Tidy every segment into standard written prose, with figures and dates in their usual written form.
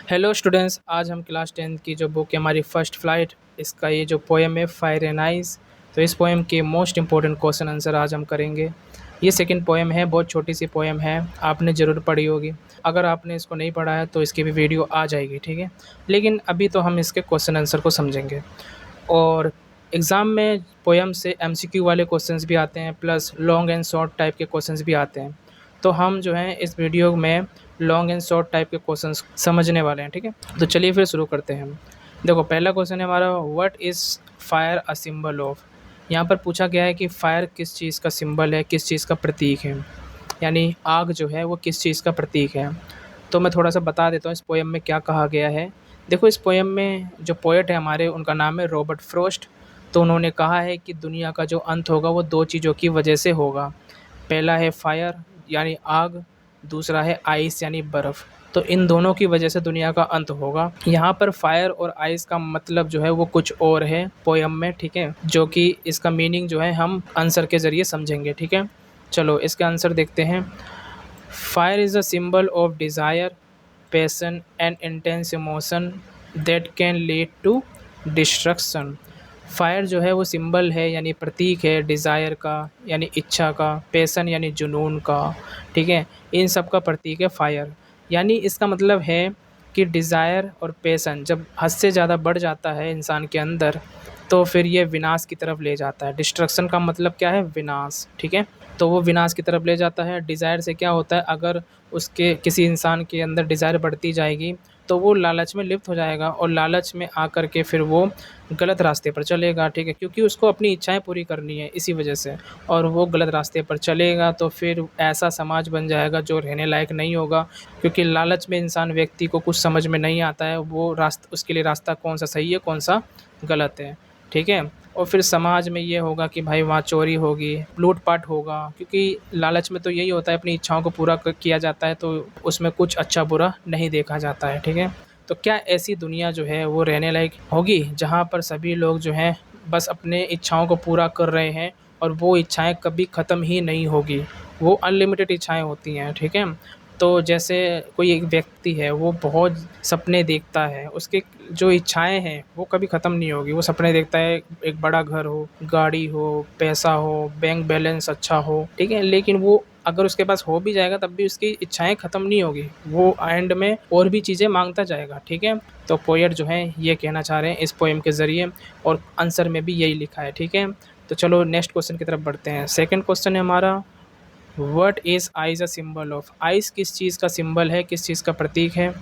Hello students, आज हम class 10 की जो बुक है हमारी फर्स्ट फ्लाइट, इसका ये जो पोएम है फायर एंड आइज। तो इस पोएम के मोस्ट इंपॉर्टेंट क्वेश्चन आंसर आज हम करेंगे। ये सेकंड पोएम है, बहुत छोटी सी पोएम है, आपने ज़रूर पढ़ी होगी। अगर आपने इसको नहीं पढ़ा है तो इसकी भी वीडियो आ जाएगी, ठीक है। लेकिन अभी तो हम इसके क्वेश्चन आंसर को समझेंगे। और एग्ज़ाम में पोएम से एमसीक्यू वाले क्वेश्चंस भी आते हैं, plus long and short type के क्वेश्चंस भी आते हैं। तो हम जो है इस वीडियो में लॉन्ग एंड शॉर्ट टाइप के क्वेश्चंस समझने वाले हैं, ठीक है। तो चलिए फिर शुरू करते हैं हम। देखो, पहला क्वेश्चन है हमारा, what is fire a symbol of. यहाँ पर पूछा गया है कि फायर किस चीज़ का सिंबल है, किस चीज़ का प्रतीक है, यानी आग जो है वो किस चीज़ का प्रतीक है। तो मैं थोड़ा सा बता देता हूँ इस पोएम में क्या कहा गया है। देखो, इस पोएम में जो पोएट है हमारे, उनका नाम है रॉबर्ट फ्रॉस्ट। तो उन्होंने कहा है कि दुनिया का जो अंत होगा वो दो चीज़ों की वजह से होगा। पहला है फायर यानी आग, दूसरा है आइस यानी बर्फ़। तो इन दोनों की वजह से दुनिया का अंत होगा। यहाँ पर फायर और आइस का मतलब जो है वो कुछ और है पोएम में, ठीक है, जो कि इसका मीनिंग जो है हम आंसर के ज़रिए समझेंगे, ठीक है। चलो इसका आंसर देखते हैं। Fire is a symbol of desire, passion and intense emotion that can lead to destruction. Fire जो है वो सिंबल है यानी प्रतीक है डिज़ायर का यानी इच्छा का, पैशन यानी जुनून का, ठीक है। इन सब का प्रतीक है फायर। यानी इसका मतलब है कि डिज़ायर और पैशन जब हद से ज़्यादा बढ़ जाता है इंसान के अंदर, तो फिर ये विनाश की तरफ ले जाता है। डिस्ट्रक्शन का मतलब क्या है? विनाश, ठीक है। तो वो विनाश की तरफ ले जाता है। डिज़ायर से क्या होता है, अगर उसके किसी इंसान के अंदर डिज़ायर बढ़ती जाएगी तो वो लालच में लिप्त हो जाएगा, और लालच में आकर के फिर वो गलत रास्ते पर चलेगा, ठीक है, क्योंकि उसको अपनी इच्छाएं पूरी करनी है इसी वजह से। और वो गलत रास्ते पर चलेगा तो फिर ऐसा समाज बन जाएगा जो रहने लायक नहीं होगा, क्योंकि लालच में इंसान व्यक्ति को कुछ समझ में नहीं आता है वो रास्ता, उसके लिए रास्ता कौन सा सही है कौन सा गलत है, ठीक है। और फिर समाज में ये होगा कि भाई वहाँ चोरी होगी, लूट-पाट होगा, क्योंकि लालच में तो यही होता है, अपनी इच्छाओं को पूरा किया जाता है, तो उसमें कुछ अच्छा बुरा नहीं देखा जाता है, ठीक है। तो क्या ऐसी दुनिया जो है वो रहने लायक होगी जहाँ पर सभी लोग जो हैं बस अपने इच्छाओं को पूरा कर रहे हैं और वो इच्छाएं कभी ख़त्म ही नहीं होगी, वो अनलिमिटेड इच्छाएं होती हैं, ठीक है। तो जैसे कोई एक व्यक्ति है वो बहुत सपने देखता है, उसके जो इच्छाएं हैं वो कभी ख़त्म नहीं होगी। वो सपने देखता है एक बड़ा घर हो, गाड़ी हो, पैसा हो, बैंक बैलेंस अच्छा हो, ठीक है, लेकिन वो अगर उसके पास हो भी जाएगा तब भी उसकी इच्छाएं ख़त्म नहीं होगी, वो एंड में और भी चीज़ें मांगता जाएगा, ठीक है। तो पोएट जो है ये कहना चाह रहे हैं इस पोएम के ज़रिए, और आंसर में भी यही लिखा है, ठीक है। तो चलो नेक्स्ट क्वेश्चन की तरफ बढ़ते हैं। सेकंड क्वेश्चन है हमारा, what is eyes a symbol of. Ice किस चीज़ का सिंबल है, किस चीज़ का प्रतीक है?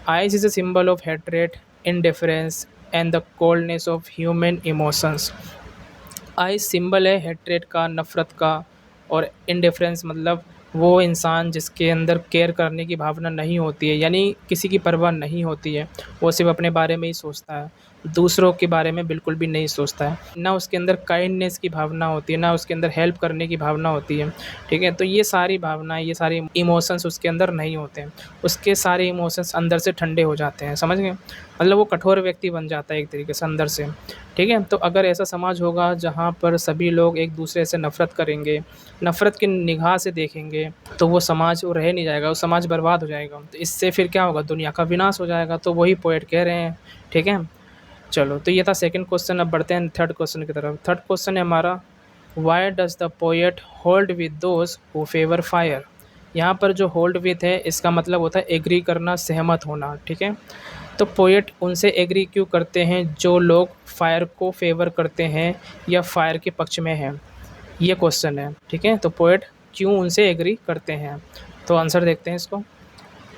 Ice is a symbol of hatred, indifference and the coldness of human emotions. Ice symbol है हेट्रेट का, नफ़रत का, और इंडिफरेंस मतलब वो इंसान जिसके अंदर केयर करने की भावना नहीं होती है, यानी किसी की परवाह नहीं होती है, वो सिर्फ अपने बारे में ही सोचता है, दूसरों के बारे में बिल्कुल भी नहीं सोचता है। ना उसके अंदर काइंडनेस की भावना होती है, ना उसके अंदर हेल्प करने की भावना होती है, ठीक है। तो ये सारी भावनाएँ, ये सारे इमोशंस उसके अंदर नहीं होते हैं। उसके सारे इमोशंस अंदर से ठंडे हो जाते हैं, समझ गए? मतलब वो कठोर व्यक्ति बन जाता है एक तरीके से अंदर से, ठीक है। तो अगर ऐसा समाज होगा जहाँ पर सभी लोग एक दूसरे से नफ़रत करेंगे, नफ़रत की निगाह से देखेंगे, तो वो समाज वो रह नहीं जाएगा, वो समाज बर्बाद हो जाएगा। तो इससे फिर क्या होगा, दुनिया का विनाश हो जाएगा। तो वही पोएट कह रहे हैं, ठीक है। चलो, तो ये था सेकंड क्वेश्चन। अब बढ़ते हैं थर्ड क्वेश्चन की तरफ। थर्ड क्वेश्चन है हमारा, why does the poet hold with those who favour fire. यहाँ पर जो होल्ड विथ है इसका मतलब होता है एग्री करना, सहमत होना, ठीक है। तो पोएट उनसे एग्री क्यों करते हैं जो लोग फायर को फेवर करते हैं या फायर के पक्ष में हैं, ये क्वेश्चन है, ठीक है। तो पोएट क्यों उनसे एग्री करते हैं, तो आंसर देखते हैं इसको।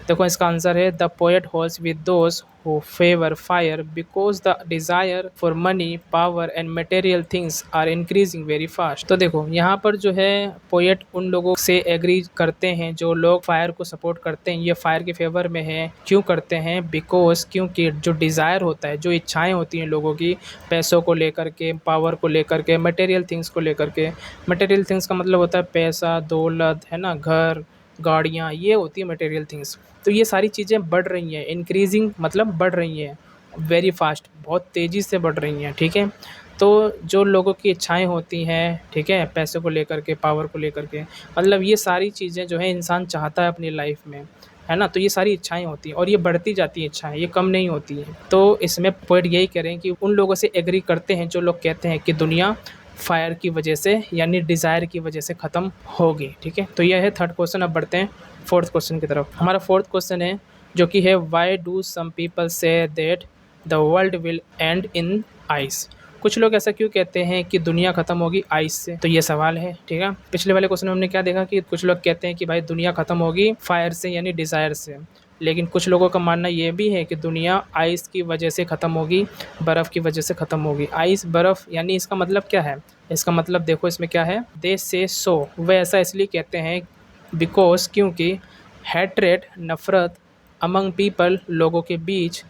देखो इसका आंसर है, the poet holds with those who favour fire because the desire for money, power and material things are increasing very fast. तो देखो यहाँ पर जो है पोएट उन लोगों से एग्री करते हैं जो लोग फायर को सपोर्ट करते हैं, ये फायर के फेवर में है। क्यों करते हैं? बिकॉज क्योंकि जो डिज़ायर होता है, जो इच्छाएं होती हैं लोगों की, पैसों को लेकर के, पावर को लेकर के, मटेरियल थिंग्स को लेकर के। मटेरियल थिंग्स का मतलब होता है पैसा, दौलत, है ना, घर, गाड़ियाँ, ये होती है मटेरियल थिंग्स। तो ये सारी चीज़ें बढ़ रही हैं, इंक्रीजिंग मतलब बढ़ रही हैं, वेरी फास्ट, बहुत तेज़ी से बढ़ रही हैं, ठीक है। तो जो लोगों की इच्छाएं होती हैं, ठीक है, पैसे को लेकर के, पावर को लेकर के, मतलब ये सारी चीज़ें जो है इंसान चाहता है अपनी लाइफ में, है ना? तो ये सारी इच्छाएँ होती हैं और ये बढ़ती जाती हैं इच्छाएँ, ये कम नहीं होती हैं। तो इसमें पोएट यही कह रहे हैं कि उन लोगों से एग्री करते हैं जो लोग कहते हैं कि दुनिया फायर की वजह से यानी डिज़ायर की वजह से ख़त्म होगी, ठीक है? तो यह है थर्ड क्वेश्चन। अब बढ़ते हैं फोर्थ क्वेश्चन की तरफ। हमारा फोर्थ क्वेश्चन है जो कि है why do some people say that the world will end in ice? कुछ लोग ऐसा क्यों कहते हैं कि दुनिया ख़त्म होगी आइस से? तो ये सवाल है, ठीक है? पिछले वाले क्वेश्चन में हमने क्या देखा कि कुछ लोग कहते हैं कि भाई दुनिया ख़त्म होगी फायर से यानी डिज़ायर से, लेकिन कुछ लोगों का मानना ये भी है कि दुनिया आइस की वजह से ख़त्म होगी, बर्फ़ की वजह से ख़त्म होगी। आइस, बर्फ़ यानी इसका मतलब क्या है? इसका मतलब देखो इसमें क्या है, दे से सो, वे ऐसा इसलिए कहते हैं बिकॉज़ क्योंकि हैट्रेड नफ़रत अमंग पीपल लोगों के बीच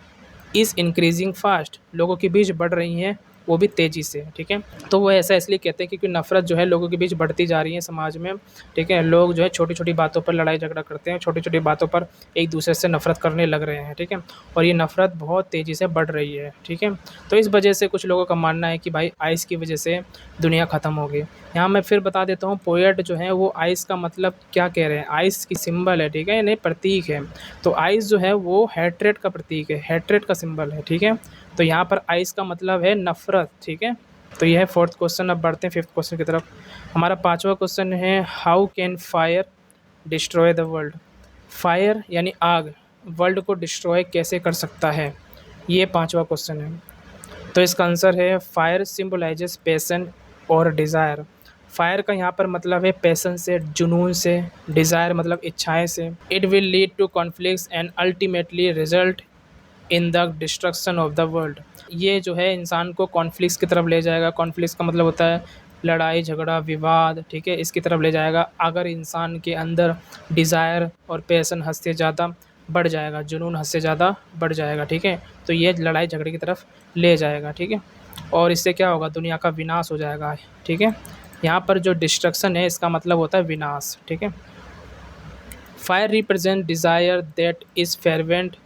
इज़ इंक्रीजिंग फास्ट, लोगों के बीच बढ़ रही हैं वो भी तेज़ी से, ठीक है? तो वो ऐसा इसलिए कहते हैं क्योंकि नफ़रत जो है लोगों के बीच बढ़ती जा रही है समाज में, ठीक है? लोग जो है छोटी-छोटी बातों पर लड़ाई झगड़ा करते हैं, छोटी-छोटी बातों पर एक दूसरे से नफ़रत करने लग रहे हैं, ठीक है? और ये नफ़रत बहुत तेज़ी से बढ़ रही है, ठीक है? तो इस वजह से कुछ लोगों का मानना है कि भाई आइस की वजह से दुनिया ख़त्म होगी। यहाँ मैं फिर बता देता हूँ पोएट जो है वो आइस का मतलब क्या कह रहे हैं, आइस की सिंबल है, ठीक है? यानी प्रतीक है। तो आइस जो है वो हैट्रेड का प्रतीक है, हैट्रेड का सिंबल है, ठीक है? तो यहाँ पर आइस का मतलब है नफ़रत, ठीक है? तो ये है फोर्थ क्वेश्चन। अब बढ़ते हैं फिफ्थ क्वेश्चन की तरफ। हमारा पाँचवा क्वेश्चन है how can fire destroy the world? Fire यानी आग वर्ल्ड को डिस्ट्रॉय कैसे कर सकता है? ये पाँचवा क्वेश्चन है। तो इसका आंसर है फायर सिम्बलाइजेस पैशन और डिज़ायर। फायर का यहाँ पर मतलब है पैशन से, जुनून से, डिज़ायर मतलब इच्छाएं से। It will lead to conflicts and ultimately result in the destruction of the world. ये जो है इंसान को कॉन्फ्लिक्ट्स की तरफ ले जाएगा। कॉन्फ्लिक्ट्स का मतलब होता है लड़ाई झगड़ा विवाद, ठीक है? इसकी तरफ ले जाएगा अगर इंसान के अंदर डिज़ायर और पैशन हद से ज़्यादा बढ़ जाएगा, जुनून हद से ज़्यादा बढ़ जाएगा, ठीक है? तो ये लड़ाई झगड़े की तरफ ले जाएगा, ठीक है? और इससे क्या होगा, दुनिया का विनाश हो जाएगा, ठीक है? यहाँ पर जो डिस्ट्रक्शन है इसका मतलब होता है विनाश, ठीक है? Fire represent desire that is fervent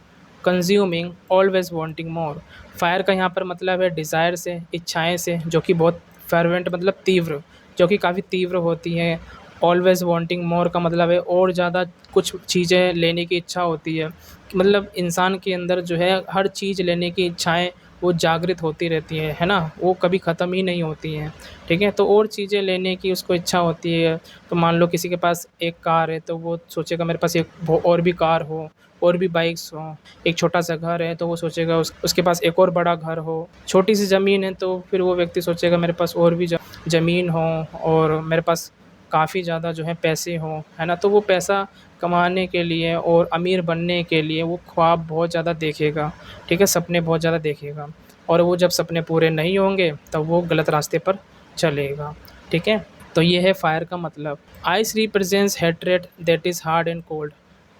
consuming always wanting more. Fire का यहाँ पर मतलब है डिज़ायर से, इच्छाएं से, जो कि बहुत फेरवेंट मतलब तीव्र, जो कि काफ़ी तीव्र होती हैं। ऑलवेज वांटिंग मोर का मतलब है और ज़्यादा कुछ चीज़ें लेने की इच्छा होती है। मतलब इंसान के अंदर जो है हर चीज़ लेने की इच्छाएं वो जागृत होती रहती हैं, है ना? वो कभी ख़त्म ही नहीं होती हैं, ठीक है? तो और चीज़ें लेने की उसको इच्छा होती है। तो मान लो किसी के पास एक कार है तो वो सोचेगा मेरे पास एक और भी कार हो, और भी बाइक्स हों। एक छोटा-सा घर है तो वो सोचेगा उसके पास एक और बड़ा घर हो। छोटी-सी ज़मीन है तो फिर वो व्यक्ति सोचेगा मेरे पास और भी ज़मीन हो और मेरे पास काफ़ी ज़्यादा जो है पैसे हों, है ना? तो वो पैसा कमाने के लिए और अमीर बनने के लिए वो ख्वाब बहुत ज़्यादा देखेगा, ठीक है? सपने बहुत ज़्यादा देखेगा और वो जब सपने पूरे नहीं होंगे तब वो गलत रास्ते पर चलेगा, ठीक है? तो ये है फायर का मतलब। Ice represents hatred that is hard and cold.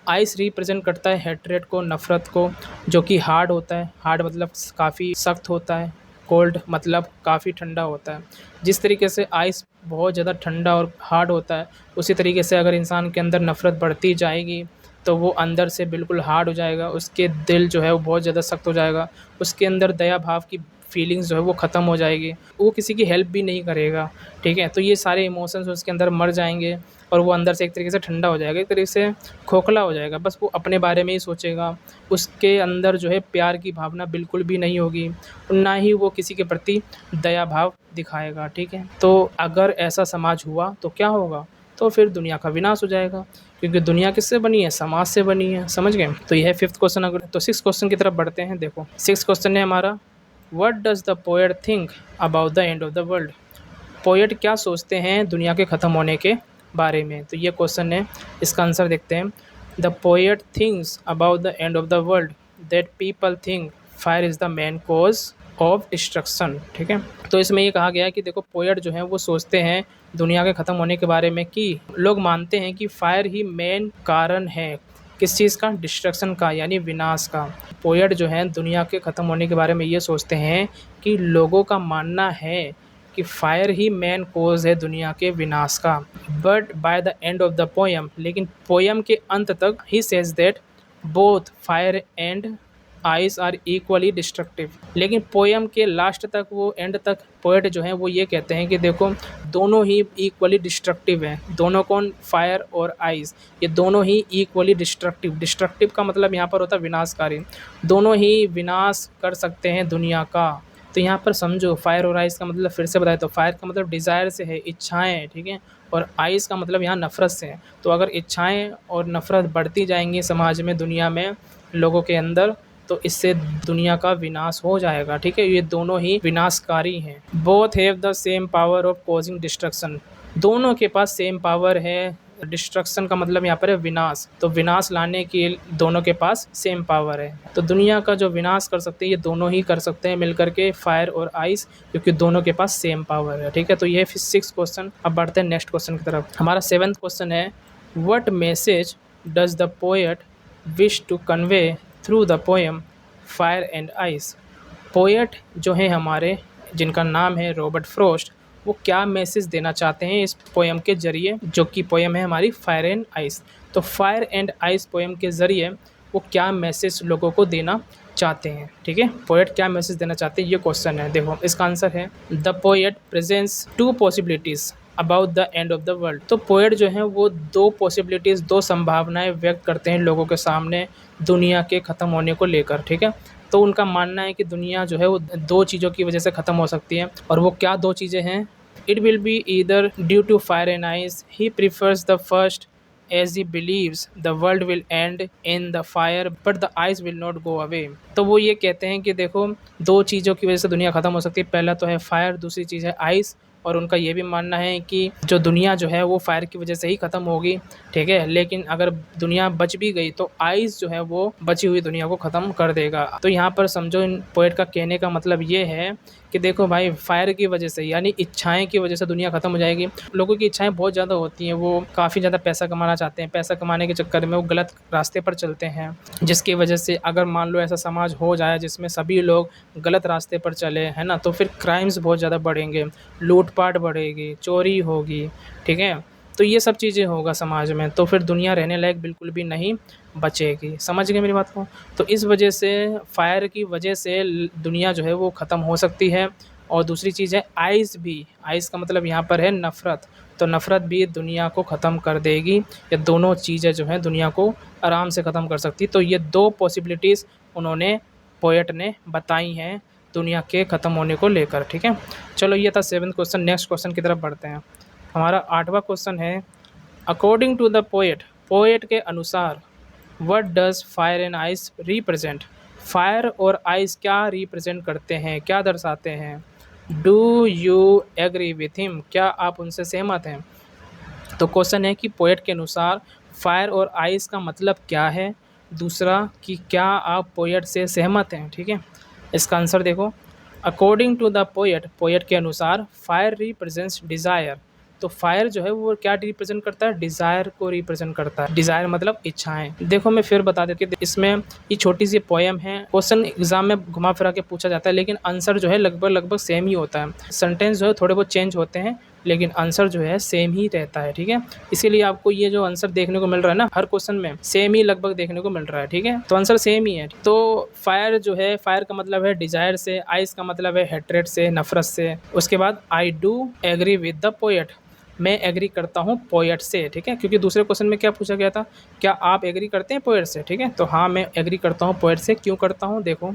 Ice represent करता है हैट्रेड को, नफ़रत को, जो कि हार्ड होता है। हार्ड मतलब काफ़ी सख्त होता है। कोल्ड मतलब काफ़ी ठंडा होता है। जिस तरीके से आइस बहुत ज़्यादा ठंडा और हार्ड होता है, उसी तरीके से अगर इंसान के अंदर नफ़रत बढ़ती जाएगी तो वो अंदर से बिल्कुल हार्ड हो जाएगा। उसके दिल जो है वो बहुत ज़्यादा सख्त हो जाएगा। उसके अंदर दया भाव की फीलिंग्स जो है वो ख़त्म हो जाएगी। वो किसी की हेल्प भी नहीं करेगा, ठीक है? तो ये सारे इमोशंस उसके अंदर मर जाएँगे और वो अंदर से एक तरीके से ठंडा हो जाएगा, एक तरीके से खोखला हो जाएगा। बस वो अपने बारे में ही सोचेगा। उसके अंदर जो है प्यार की भावना बिल्कुल भी नहीं होगी, ना ही वो किसी के प्रति दया भाव दिखाएगा, ठीक है? तो अगर ऐसा समाज हुआ तो क्या होगा? तो फिर दुनिया का विनाश हो जाएगा, क्योंकि दुनिया किससे बनी है? समाज से बनी है, समझ गए? तो यह है फिफ्थ क्वेश्चन। अगर तो सिक्स्थ क्वेश्चन की तरफ बढ़ते हैं। देखो सिक्स्थ क्वेश्चन है हमारा, what does the poet think about the end of the world? Poet क्या सोचते हैं दुनिया के ख़त्म होने के बारे में? तो ये क्वेश्चन है, इसका आंसर देखते हैं। The poet thinks about the end of the world that people think fire is the main cause of destruction, ठीक है? तो इसमें ये कहा गया है कि देखो पोएट जो हैं वो सोचते हैं दुनिया के ख़त्म होने के बारे में कि लोग मानते हैं कि फायर ही मेन कारण है किस चीज़ का? डिस्ट्रक्शन का, यानी विनाश का। पोएट जो हैं दुनिया के ख़त्म होने के बारे में ये सोचते हैं कि लोगों का मानना है कि फायर ही मेन कॉज है दुनिया के विनाश का। But by the end of the poem, लेकिन पोएम के अंत तक ही says that both fire and ice are equally destructive. लेकिन पोयम के लास्ट तक, वो एंड तक पोएट जो है वो ये कहते हैं कि देखो दोनों ही इक्वली डिस्ट्रक्टिव हैं। दोनों कौन? फायर और आइस, ये दोनों ही इक्वली डिस्ट्रक्टिव। डिस्ट्रक्टिव का मतलब यहाँ पर होता है विनाशकारी, दोनों ही विनाश कर सकते हैं दुनिया का। तो यहाँ पर समझो फायर और आइस का मतलब फिर से बताए तो फायर का मतलब डिज़ायर से है, इच्छाएँ हैं, ठीक है, और आइस का मतलब यहाँ नफ़रत से है। तो अगर इच्छाएँ और नफ़रत बढ़ती जाएंगी समाज में, दुनिया में, लोगों के अंदर, तो इससे दुनिया का विनाश हो जाएगा, ठीक है। ये दोनों ही विनाशकारी हैं। Both have the same power of causing destruction, दोनों के पास सेम पावर है। डिस्ट्रक्शन का मतलब यहाँ पर है विनाश, तो विनाश लाने के दोनों के पास सेम पावर है। तो दुनिया का जो विनाश कर सकते हैं ये दोनों ही कर सकते हैं मिलकर के, फायर और आइस, क्योंकि दोनों के पास सेम पावर है, ठीक है। तो ये फिर 6 क्वेश्चन। अब बढ़ते हैं नेक्स्ट क्वेश्चन की तरफ। हमारा 7th क्वेश्चन है, what message does the poet wish to convey through the poem fire and ice. Poet जो है हमारे, जिनका नाम है रॉबर्ट फ्रॉस्ट, वो क्या मैसेज देना चाहते हैं इस पोएम के ज़रिए, जो कि पोएम है हमारी फायर एंड आइस। तो फायर एंड आइस पोएम के ज़रिए वो क्या मैसेज लोगों को देना चाहते हैं, ठीक है। पोएट क्या मैसेज देना चाहते हैं, ये क्वेश्चन है। देखो इसका आंसर है, the poet presents 2 possibilities about the end of the world. तो पोएट जो है वो 2 पॉसिबिलिटीज़, 2 संभावनाएं व्यक्त करते हैं लोगों के सामने दुनिया के ख़त्म होने को लेकर, ठीक है। तो उनका मानना है कि दुनिया जो है वो 2 चीज़ों की वजह से ख़त्म हो सकती है, और वो क्या 2 चीज़ें हैं? It will be either due to fire and ice, he prefers the first as he believes the world will end in the fire but the ice will not go away. तो वो ये कहते हैं कि देखो 2 चीज़ों की वजह से दुनिया ख़त्म हो सकती है, पहला तो है फायर, दूसरी चीज़ है आइस। और उनका ये भी मानना है कि जो दुनिया जो है वो फायर की वजह से ही ख़त्म होगी, ठीक है। लेकिन अगर दुनिया बच भी गई तो आइस जो है वो बची हुई दुनिया को ख़त्म कर देगा। तो यहाँ पर समझो इन पोएट का कहने का मतलब ये है कि देखो भाई, फायर की वजह से यानी इच्छाएं की वजह से दुनिया ख़त्म हो जाएगी। लोगों की इच्छाएं बहुत ज़्यादा होती हैं, वो काफ़ी ज़्यादा पैसा कमाना चाहते हैं, पैसा कमाने के चक्कर में वो गलत रास्ते पर चलते हैं, जिसकी वजह से अगर मान लो ऐसा समाज हो जाए जिसमें सभी लोग गलत रास्ते पर चले, है ना, तो फिर क्राइम्स बहुत ज़्यादा बढ़ेंगे, लूटपाट बढ़ेगी, चोरी होगी, ठीक है। तो ये सब चीज़ें होगा समाज में, तो फिर दुनिया रहने लायक बिल्कुल भी नहीं बचेगी। समझ गए मेरी बात को? तो इस वजह से फायर की वजह से दुनिया जो है वो ख़त्म हो सकती है। और दूसरी चीज़ है आइस भी, आइस का मतलब यहाँ पर है नफ़रत, तो नफ़रत भी दुनिया को ख़त्म कर देगी। ये दोनों चीज़ें जो हैं दुनिया को आराम से ख़त्म कर सकती। तो ये 2 पॉसिबिलिटीज़ उन्होंने, पोएट ने बताई हैं दुनिया के ख़त्म होने को लेकर, ठीक है। चलो ये था 7th क्वेश्चन। नेक्स्ट क्वेश्चन की तरफ बढ़ते हैं। हमारा 8वां क्वेश्चन है, according to the poet, poet के अनुसार, what does fire and ice represent. Fire और आइस क्या रिप्रेजेंट करते हैं, क्या दर्शाते हैं? Do you agree with him, क्या आप उनसे सहमत हैं? तो क्वेश्चन है कि पोएट के अनुसार फायर और आइस का मतलब क्या है, दूसरा कि क्या आप पोएट से सहमत हैं, ठीक है। इसका आंसर देखो, according to the poet, poet के अनुसार फायर रिप्रेजेंट्स डिज़ायर। तो फायर जो है वो क्या रिप्रेजेंट करता है? डिज़ायर को रिप्रेजेंट करता है। डिज़ायर मतलब इच्छाएं। देखो मैं फिर बता देती हूँ, इसमें ये छोटी सी पोएम है, क्वेश्चन एग्जाम में घुमा फिरा के पूछा जाता है, लेकिन आंसर जो है लगभग सेम ही होता है। सेंटेंस जो है थोड़े बहुत चेंज होते हैं, लेकिन आंसर जो है सेम ही रहता है, ठीक है। इसीलिए आपको ये जो आंसर देखने को मिल रहा है ना, हर क्वेश्चन में सेम ही लगभग देखने को मिल रहा है, ठीक है। तो आंसर सेम ही है। तो फायर जो है, फायर का मतलब है डिज़ायर से, आइस का मतलब है हेट्रेड से, नफरत से। उसके बाद I do agree with the poet, मैं एग्री करता हूँ पोएट से, ठीक है। क्योंकि दूसरे क्वेश्चन में क्या पूछा गया था, क्या आप एग्री करते हैं पोएट से, ठीक है। तो हाँ, मैं एग्री करता हूँ पोएट से। क्यों करता हूँ? देखो,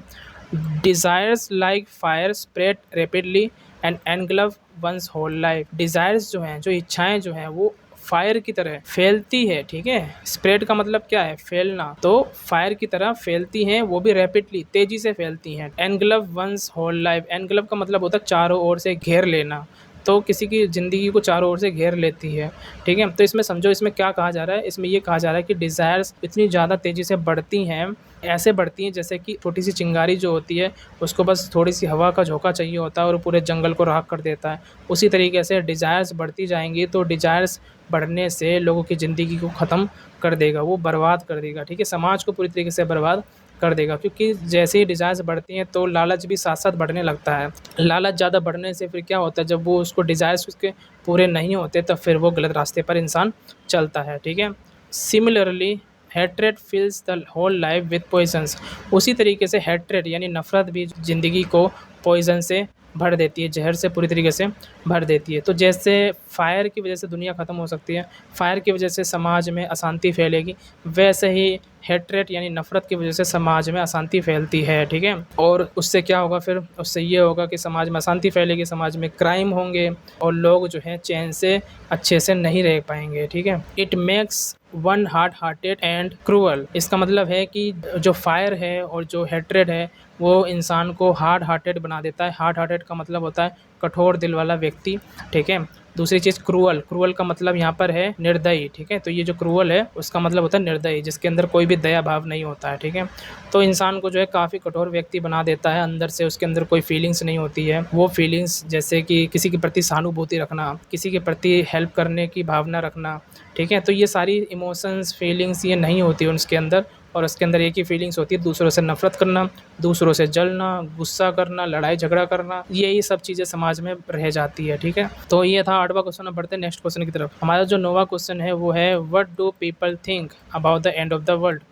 desires like fire spread rapidly and engulf one's whole life. Desires जो हैं, जो इच्छाएं जो हैं, वो फायर की तरह फैलती है, ठीक है। स्प्रेड का मतलब क्या है? फैलना। तो फायर की तरह फैलती हैं, वो भी रैपिडली, तेजी से फैलती हैं। एनग्लव वंस होल लाइफ, एनग्लव का मतलब होता है चारों ओर से घेर लेना, तो किसी की ज़िंदगी को चारों ओर से घेर लेती है, ठीक है। तो इसमें समझो, इसमें क्या कहा जा रहा है, इसमें ये कहा जा रहा है कि डिज़ायर्स इतनी ज़्यादा तेज़ी से बढ़ती हैं, ऐसे बढ़ती हैं जैसे कि छोटी सी चिंगारी जो होती है, उसको बस थोड़ी सी हवा का झोंका चाहिए होता है और पूरे जंगल को राख कर देता है। उसी तरीके से डिज़ायर्स बढ़ती जाएंगी, तो डिज़ायर्स बढ़ने से लोगों की ज़िंदगी को ख़त्म कर देगा, वो बर्बाद कर देगा, ठीक है। समाज को पूरी तरीके से बर्बाद कर देगा, क्योंकि जैसे ही डिज़ायर्स बढ़ती हैं तो लालच भी साथ साथ बढ़ने लगता है। लालच ज़्यादा बढ़ने से फिर क्या होता है, जब वो उसको डिज़ायर्स उसके पूरे नहीं होते, तब फिर वो गलत रास्ते पर इंसान चलता है, ठीक है। Similarly hatred fills the whole life with poisons. उसी तरीके से हेट्रेड यानी नफ़रत भी ज़िंदगी को पॉइजन से भर देती है, जहर से पूरी तरीके से भर देती है। तो जैसे फायर की वजह से दुनिया ख़त्म हो सकती है, फायर की वजह से समाज में अशांति फैलेगी, वैसे ही हेट्रेड यानी नफ़रत की वजह से समाज में अशांति फैलती है, ठीक है। और उससे क्या होगा फिर, उससे ये होगा कि समाज में अशांति फैलेगी, समाज में क्राइम होंगे और लोग जो हैं चैन से अच्छे से नहीं रह पाएंगे, ठीक है। It makes one hard hearted and cruel. इसका मतलब है कि जो फायर है और जो हेट्रेड है वो इंसान को हार्ड हार्टेड बना देता है। हार्ड हार्टेड का मतलब होता है कठोर दिल वाला व्यक्ति, ठीक है। दूसरी चीज़ क्रूअल, क्रूअल का मतलब यहाँ पर है निर्दयी, ठीक है। तो ये जो क्रूअल है उसका मतलब होता है निर्दयी, जिसके अंदर कोई भी दया भाव नहीं होता है, ठीक है। तो इंसान को जो है काफ़ी कठोर व्यक्ति बना देता है, अंदर से उसके अंदर कोई फीलिंग्स नहीं होती है। वो फीलिंग्स जैसे कि किसी के प्रति सहानुभूति रखना, किसी के प्रति हेल्प करने की भावना रखना, ठीक है। तो ये सारी इमोशंस फीलिंग्स ये नहीं होती है उसके अंदर, और उसके अंदर एक ही फीलिंग्स होती है, दूसरों से नफरत करना, दूसरों से जलना, गुस्सा करना, लड़ाई झगड़ा करना, यही सब चीज़ें समाज में रह जाती है, ठीक है। तो ये था 8वां क्वेश्चन। अब बढ़ते हैं नेक्स्ट क्वेश्चन की तरफ। हमारा जो 9वां क्वेश्चन है वो है what do people think about the end of the world,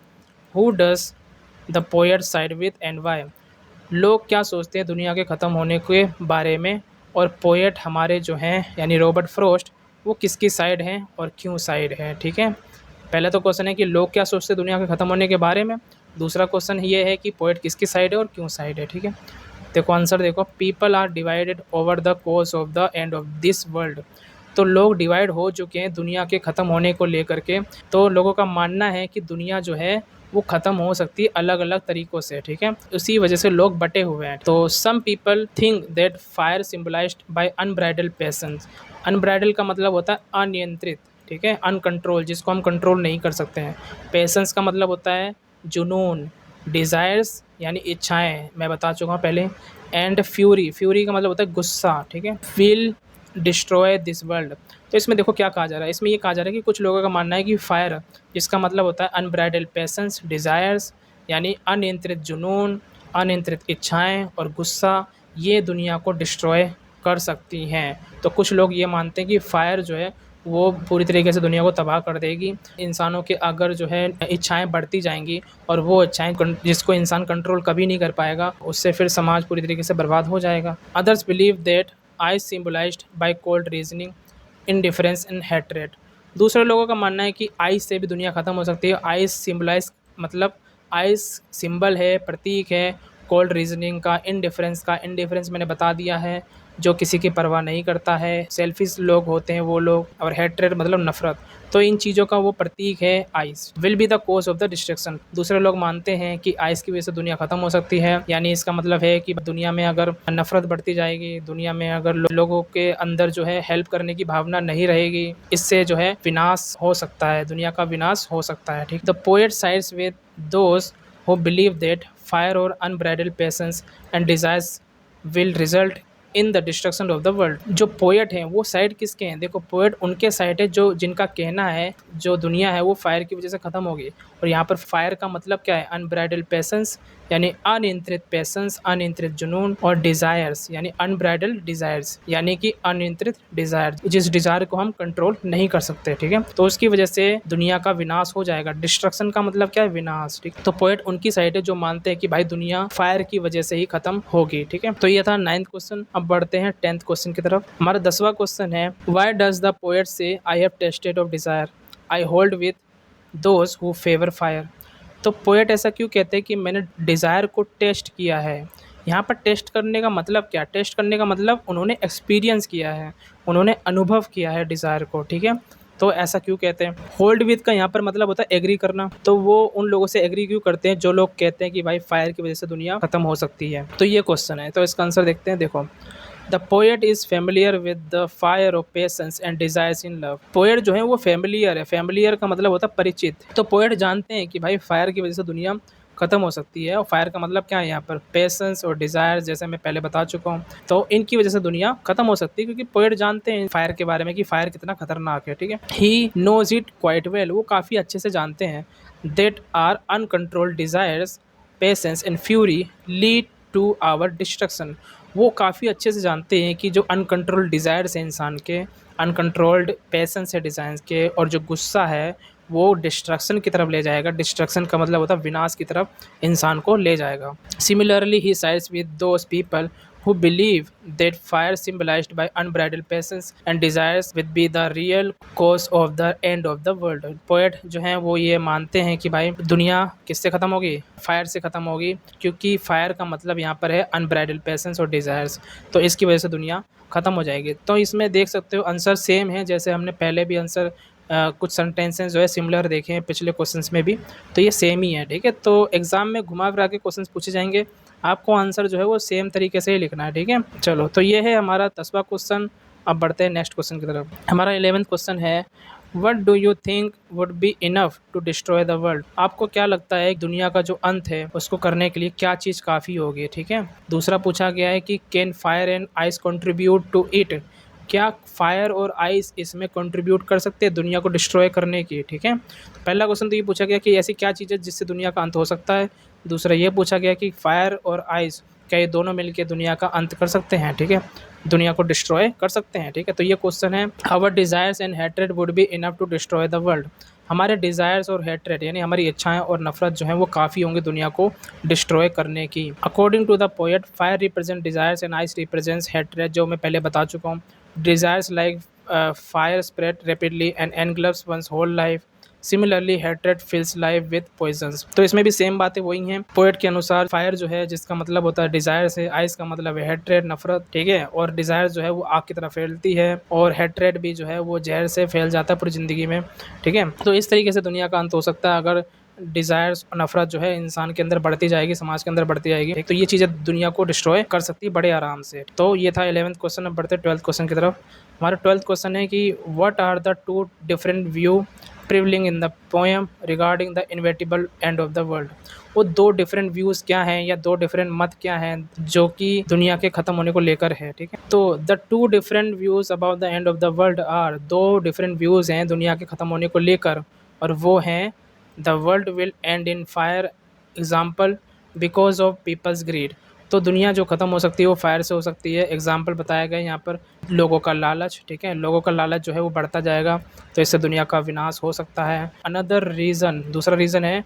who does the poet side with and why. लोग क्या सोचते हैं दुनिया के ख़त्म होने के बारे में, और पोएट हमारे जो हैं यानी रॉबर्ट फ्रॉस्ट वो किसकी साइड हैं और क्यों साइड है, ठीक है। पहला तो क्वेश्चन है कि लोग क्या सोचते हैं दुनिया के ख़त्म होने के बारे में। दूसरा क्वेश्चन ये है कि पोएट किसकी साइड है और क्यों साइड है, ठीक है। देखो आंसर देखो, people are divided over the course of the end of this world. तो लोग डिवाइड हो चुके हैं दुनिया के ख़त्म होने को लेकर के। तो लोगों का मानना है कि दुनिया जो है वो ख़त्म हो सकती है अलग अलग तरीक़ों से, ठीक है। उसी वजह से लोग बटे हुए हैं। तो some people think that fire symbolized by unbridled passions. Unbridled का मतलब होता है अनियंत्रित, ठीक है, अनकंट्रोल, जिसको हम कंट्रोल नहीं कर सकते हैं। पैशंस का मतलब होता है जुनून, डिज़ायर्स यानी इच्छाएं, मैं बता चुका हूँ पहले, एंड फ्यूरी, फ्यूरी का मतलब होता है गुस्सा, ठीक है। Will destroy this world. तो इसमें देखो क्या कहा जा रहा है, इसमें ये कहा जा रहा है कि कुछ लोगों का मानना है कि फायर, जिसका मतलब होता है अनब्राइडल पैशंस, डिज़ायर्स यानी अनियंत्रित जुनून, अनियंत्रित इच्छाएं और गुस्सा, ये दुनिया को डिस्ट्रॉय कर सकती हैं। तो कुछ लोग ये मानते हैं कि फायर जो है वो पूरी तरीके से दुनिया को तबाह कर देगी। इंसानों के अगर जो है इच्छाएं बढ़ती जाएंगी और वो इच्छाएं जिसको इंसान कंट्रोल कभी नहीं कर पाएगा, उससे फिर समाज पूरी तरीके से बर्बाद हो जाएगा। Others believe that ice symbolized by cold reasoning, indifference and hatred. दूसरे लोगों का मानना है कि आइज से भी दुनिया ख़त्म हो सकती है। आइज सिम्बलाइज मतलब आइज सिंबल है, प्रतीक है कोल्ड रीजनिंग का, इनडिफरेंस का, इनडिफरेंस मैंने बता दिया है, जो किसी की परवाह नहीं करता है, सेल्फिश लोग होते हैं वो लोग, और हेट्रेड मतलब नफरत। तो इन चीज़ों का वो प्रतीक है ice. Will be the cause of the destruction. दूसरे लोग मानते हैं कि आइस की वजह से दुनिया ख़त्म हो सकती है, यानी इसका मतलब है कि दुनिया में अगर नफरत बढ़ती जाएगी, दुनिया में अगर लोगों के अंदर जो है हेल्प करने की भावना नहीं रहेगी, इससे जो है विनाश हो सकता है, दुनिया का विनाश हो सकता है, ठीक। The poet sides with those who believe that fire और unbridled passions and desires will result in the destruction of the world. जो पोएट हैं वो साइड किसके हैं, देखो पोएट उनके साइड है जो जिनका कहना है जो दुनिया है वो फायर की वजह से ख़त्म होगी। और यहाँ पर फायर का मतलब क्या है, अनब्राइडल पैशंस यानी अनियंत्रित पैशंस, अनियंत्रित जुनून, और डिज़ायर्स यानी अनब्राइडल डिज़ायर्स यानी कि अनियंत्रित डिज़ायर, जिस डिज़ायर को हम कंट्रोल नहीं कर सकते, ठीक है। तो उसकी वजह से दुनिया का विनाश हो जाएगा। डिस्ट्रक्शन का मतलब क्या है, विनाश, ठीक। तो पोएट उनकी साइड है जो मानते हैं कि भाई दुनिया फायर की वजह से ही खत्म होगी, ठीक है। तो ये था 9th क्वेश्चन। अब बढ़ते हैं 10th क्वेश्चन की तरफ। हमारा 10वां क्वेश्चन है व्हाई डज द पोएट से I have tested of desire, I hold with those who favour fire. तो पोएट ऐसा क्यों कहते हैं कि मैंने डिज़ायर को टेस्ट किया है। यहाँ पर टेस्ट करने का मतलब क्या, टेस्ट करने का मतलब उन्होंने एक्सपीरियंस किया है, उन्होंने अनुभव किया है डिज़ायर को, ठीक है। तो ऐसा क्यों कहते हैं। होल्ड विद का यहाँ पर मतलब होता है एग्री करना। तो वो उन लोगों से एग्री क्यों करते हैं जो लोग कहते हैं कि भाई फायर की वजह से दुनिया खत्म हो सकती है। तो ये क्वेश्चन है, तो इसका आंसर देखते हैं। देखो, the poet is familiar with the fire of patience and desires in love. Poet जो है वो फेमिलियर है, फेमिलियर का मतलब होता है परिचित। तो पोएट जानते हैं कि भाई फायर की वजह से दुनिया खत्म हो सकती है, और फायर का मतलब क्या है यहाँ पर, पेशेंस और डिज़ायर, जैसे मैं पहले बता चुका हूँ। तो इनकी वजह से दुनिया खत्म हो सकती है, क्योंकि पोएट जानते हैं फायर के बारे में कि फायर कितना खतरनाक है, ठीक है। He knows it quite well, वो काफ़ी अच्छे से जानते हैं। That are uncontrolled desires, patience and fury lead to our destruction. वो काफ़ी अच्छे से जानते हैं कि जो अनकंट्रोल्ड डिज़ायर्स हैं इंसान के, अनकंट्रोल्ड पैशंस है डिज़ायर्स के, और जो गुस्सा है वो डिस्ट्रक्शन की तरफ ले जाएगा। डिस्ट्रक्शन का मतलब होता है विनाश की तरफ इंसान को ले जाएगा। Similarly he sides with those people who believe that fire symbolized by unbridled passions and desires would be the real cause of the end of the world। Poet जो हैं वो ये मानते हैं कि भाई दुनिया किससे ख़त्म होगी, फायर से ख़त्म होगी, क्योंकि फायर का मतलब यहाँ पर है अनब्राइडल पैशंस और डिज़ायर्स, तो इसकी वजह से दुनिया ख़त्म हो जाएगी। तो इसमें देख सकते हो आंसर सेम है, जैसे हमने पहले भी आंसर कुछ सेंटेंसेस जो है सिमिलर देखे हैं पिछले क्वेश्चंस में भी, तो ये सेम ही है, ठीक है। तो एग्जाम में घुमा फिरा के क्वेश्चंस पूछे जाएंगे, आपको आंसर जो है वो सेम तरीके से ही लिखना है, ठीक है। चलो, तो ये है हमारा 10वां क्वेश्चन। अब बढ़ते हैं नेक्स्ट क्वेश्चन की तरफ। हमारा 11वां क्वेश्चन है, what do you think would be enough to destroy the world. आपको क्या लगता है दुनिया का जो अंत है उसको करने के लिए क्या चीज़ काफ़ी होगी, ठीक है। दूसरा पूछा गया है कि can fire and ice contribute to it, क्या फायर और आइस इसमें कंट्रीब्यूट कर सकते हैं दुनिया को डिस्ट्रॉय करने की, ठीक है। तो पहला क्वेश्चन तो ये पूछा गया कि ऐसी क्या चीज़ है जिससे दुनिया का अंत हो सकता है। दूसरा ये पूछा गया कि फायर और आइस क्या ये दोनों मिलकर दुनिया का अंत कर सकते हैं, ठीक है, दुनिया को डिस्ट्रॉय कर सकते हैं, ठीक है। तो ये क्वेश्चन है, our desires and hatred would be enough to destroy the world. हमारे डिज़ायर्स और हैट्रेड यानी हमारी इच्छाएं और नफरत जो है वो काफ़ी होंगे दुनिया को डिस्ट्रॉय करने की। According to the poet, fire represent desires and ice represents hatred, जो मैं पहले बता चुका हूँ। Desires like fire spread rapidly and engulfs one's whole life. Similarly, hatred fills life with poisons। तो इसमें भी सेम बातें वही हैं। पोएट के अनुसार फायर जो है जिसका मतलब होता है डिज़ायर से, आइस का मतलब है हेट्रेड नफरत, ठीक है, और डिज़ायर जो है वो आग की तरह फैलती है, और हेट्रेड भी जो है वो जहर से फैल जाता है पूरी ज़िंदगी में, ठीक है। तो इस तरीके से दुनिया का अंत हो सकता है अगर डिज़ायर्स और नफरत जो है इंसान के अंदर बढ़ती जाएगी, समाज के अंदर बढ़ती जाएगी, तो ये चीज़ें दुनिया को डिस्ट्रॉय कर सकती है बड़े आराम से। तो ये था 11वां क्वेश्चन। अब बढ़ते 12वें क्वेश्चन की तरफ। हमारा 12वां क्वेश्चन है कि what are the two different view prevailing in the poem regarding the inevitable end of the world. वो दो डिफरेंट व्यूज़ क्या हैं या दो डिफरेंट मत क्या हैं जो कि दुनिया के ख़त्म होने को लेकर है, ठीक है। तो the two different views about the end of the world are, दो डिफरेंट व्यूज़ हैं दुनिया के ख़त्म होने को लेकर, और वो हैं the world will end in fire example because of people's greed. तो दुनिया जो ख़त्म हो सकती है वो फायर से हो सकती है। एग्जाम्पल बताया गया यहाँ पर लोगों का लालच, ठीक है, लोगों का लालच जो है वो बढ़ता जाएगा, तो इससे दुनिया का विनाश हो सकता है। अनदर रीज़न, दूसरा रीज़न है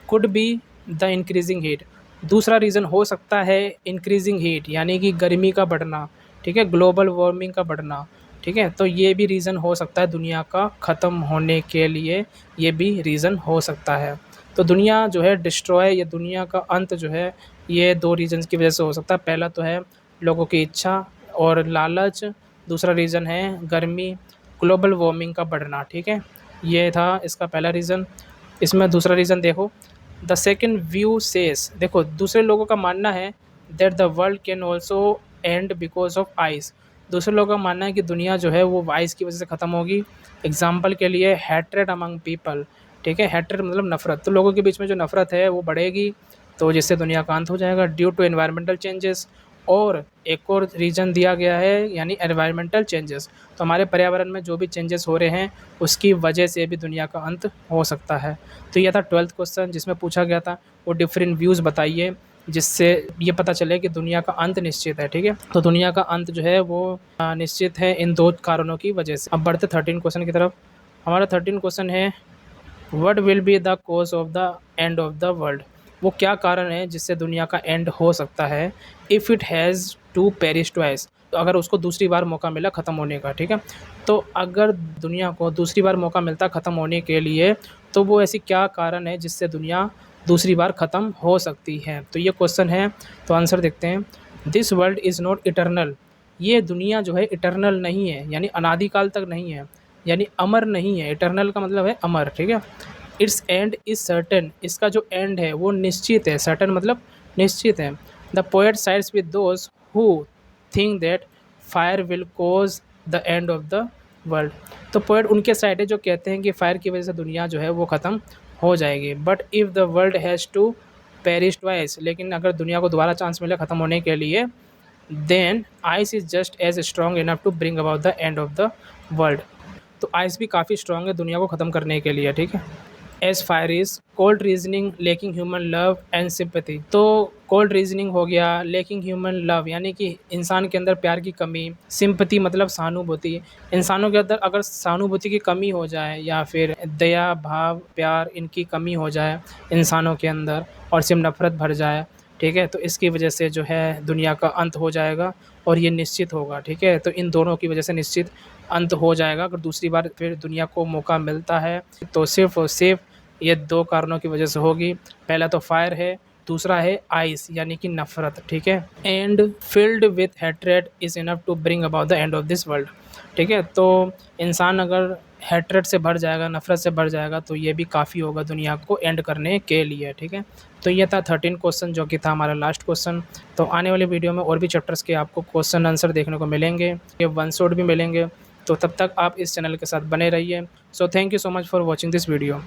could be the increasing heat. दूसरा रीज़न हो सकता है इंक्रीजिंग हीट यानी कि गर्मी का बढ़ना, ठीक है, ग्लोबल वार्मिंग का बढ़ना, ठीक है। तो ये भी रीज़न हो सकता है दुनिया का ख़त्म होने के लिए, ये भी रीज़न हो सकता है। तो दुनिया जो है डिस्ट्रॉय या दुनिया का अंत जो है ये दो रीज़न्स की वजह से हो सकता है। पहला तो है लोगों की इच्छा और लालच, दूसरा रीज़न है गर्मी, ग्लोबल वार्मिंग का बढ़ना, ठीक है। ये था इसका पहला रीज़न। इसमें दूसरा रीज़न देखो, द सेकेंड व्यू सेज, देखो दूसरे लोगों का मानना है that the world can also and because of ice. दूसरे लोगों का मानना है कि दुनिया जो है वो आइस की वजह से ख़त्म होगी। एग्जाम्पल के लिए हैट्रेड अमंग पीपल, ठीक है, हैट्रेड मतलब नफ़रत, तो लोगों के बीच में जो नफ़रत है वो बढ़ेगी, तो जिससे दुनिया का अंत हो जाएगा। ड्यू टू एनवायरमेंटल चेंजेस, और एक और रीज़न दिया गया है यानी एनवायरमेंटल चेंजेस, तो हमारे पर्यावरण में जो भी चेंजेस हो रहे हैं उसकी वजह से भी दुनिया का अंत हो सकता है। तो यह था 12वां क्वेश्चन जिसमें पूछा गया था वो डिफरेंट व्यूज़ बताइए जिससे ये पता चले कि दुनिया का अंत निश्चित है, ठीक है। तो दुनिया का अंत जो है वो निश्चित है इन दो कारणों की वजह से। अब बढ़ते 13 क्वेश्चन की तरफ। हमारा 13 क्वेश्चन है, what will be the cause of the end of the world. वो क्या कारण है जिससे दुनिया का एंड हो सकता है। If it has to perish twice, तो अगर उसको दूसरी बार मौका मिला ख़त्म होने का, ठीक है। तो अगर दुनिया को दूसरी बार मौका मिलता ख़त्म होने के लिए, तो वो ऐसी क्या कारण है जिससे दुनिया दूसरी बार ख़त्म हो सकती है। तो ये क्वेश्चन है, तो आंसर देखते हैं। This world is not eternal, ये दुनिया जो है इटर्नल नहीं है यानी अनादिकाल तक नहीं है, यानी अमर नहीं है। इटर्नल का मतलब है अमर, ठीक है। इट्स एंड इज़ सर्टेन, इसका जो एंड है वो निश्चित है। सर्टेन मतलब निश्चित है। The poet sides with those who think that fire will cause the end of the world. तो पोएट उनके साइड है जो कहते हैं कि फायर की वजह से दुनिया जो है वो ख़त्म हो जाएगी। But if the world has to perish twice, लेकिन अगर दुनिया को दोबारा चांस मिले ख़त्म होने के लिए, then ice is just as strong enough to bring about the end of the world. तो आइस भी काफ़ी स्ट्रॉन्ग है दुनिया को ख़त्म करने के लिए, ठीक है। As fire is cold reasoning lacking human love and sympathy. तो कोल्ड रीजनिंग हो गया, लेकिंग ह्यूमन लव यानी कि इंसान के अंदर प्यार की कमी, सिंपैथी मतलब सहानुभूति, इंसानों के अंदर अगर सहानुभूति की कमी हो जाए या फिर दया भाव प्यार इनकी कमी हो जाए इंसानों के अंदर और सिर्फ नफरत भर जाए, ठीक है, तो इसकी वजह से जो है दुनिया का अंत हो जाएगा और ये निश्चित होगा, ठीक है। तो इन दोनों की वजह से निश्चित अंत हो जाएगा। अगर दूसरी बार फिर दुनिया को मौका मिलता है तो सिर्फ और सिर्फ ये दो कारणों की वजह से होगी। पहला तो फायर है, दूसरा है आइस यानी कि नफरत, ठीक है। And filled with hatred is enough to bring about the end of this world, ठीक है। तो इंसान अगर हैट्रेड से भर जाएगा, नफरत से भर जाएगा, तो ये भी काफ़ी होगा दुनिया को एंड करने के लिए, ठीक है। तो ये था 13 क्वेश्चन जो कि था हमारा लास्ट क्वेश्चन। तो आने वाले वीडियो में और भी चैप्टर्स के आपको क्वेश्चन आंसर देखने को मिलेंगे, ये वन शॉट भी मिलेंगे। तो तब तक आप इस चैनल के साथ बने रहिए। So thank you so much for watching this video.